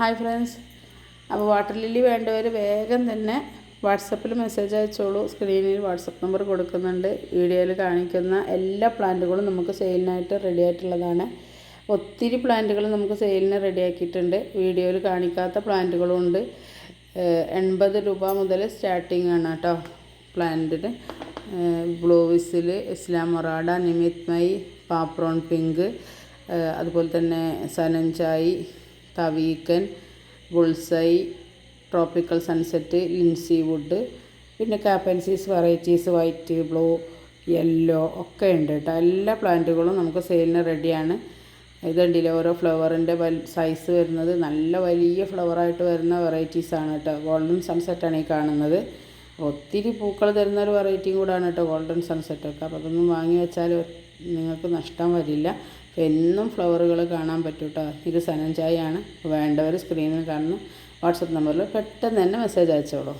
Hi friends, അപ്പോൾ water lily വേണ്ടവർ വേഗം തന്നെ വാട്സപ്പിൽ മെസ്സേജ് അയച്ചോളൂ. സ്ക്രീനിൽ വാട്സപ്പ് നമ്പർ കൊടുക്കുന്നുണ്ട്. വീഡിയോയിൽ കാണിക്കുന്ന എല്ലാ പ്ലാന്റുകളും നമുക്ക് സെയിലിനായിട്ട് റെഡി ആയിട്ടുള്ളതാണ്. ഒത്തിരി പ്ലാന്റുകൾ നമുക്ക് സെയിലിന് റെഡിയാക്കിയിട്ടുണ്ട്. വീഡിയോയിൽ കാണിക്കാത്ത പ്ലാന്റുകളും ഉണ്ട്. 80 രൂപ മുതൽ സ്റ്റാർട്ടിങ് ആണ് കേട്ടോ പ്ലാന്റിന്. ബ്ലൂ വിസിൽ, ഇസ്ലാം മൊറാഡ, നിമിത് മൈ, പാപ്രോൺ പിങ്ക്, അതുപോലെ തന്നെ സനഞ്ചായി, തവീക്കൻ, ബുൾസൈ, ട്രോപ്പിക്കൽ സൺസെറ്റ്, ലിൻസി വുഡ്, പിന്നെ കാപ്പൻസീസ് വെറൈറ്റീസ് വൈറ്റ്, ബ്ലൂ, യെല്ലോ ഒക്കെ ഉണ്ട് കേട്ടോ. എല്ലാ പ്ലാന്റുകളും നമുക്ക് സെയിലിന് റെഡിയാണ്. ഇതുണ്ടല്ലോ ഓരോ ഫ്ലവറിൻ്റെ സൈസ് വരുന്നത് നല്ല വലിയ ഫ്ലവറായിട്ട് വരുന്ന വെറൈറ്റീസാണ് കേട്ടോ. ഗോൾഡൻ സൺസെറ്റാണ് ഈ കാണുന്നത്. ഒത്തിരി പൂക്കൾ തരുന്ന ഒരു വെറൈറ്റിയും കൂടാണ് കേട്ടോ ഗോൾഡൻ സൺസെറ്റൊക്കെ. അപ്പോൾ അതൊന്നും വാങ്ങി വെച്ചാൽ നിങ്ങൾക്ക് നഷ്ടം വരില്ല. എന്നും ഫ്ലവറുകൾ കാണാൻ പറ്റും കേട്ടോ. ഇത് സനഞ്ചായാണ്. വേണ്ടവർ സ്ക്രീനിൽ കാണുന്ന വാട്സപ്പ് നമ്പറിൽ പെട്ടെന്ന് തന്നെ മെസ്സേജ് അയച്ചോളൂ.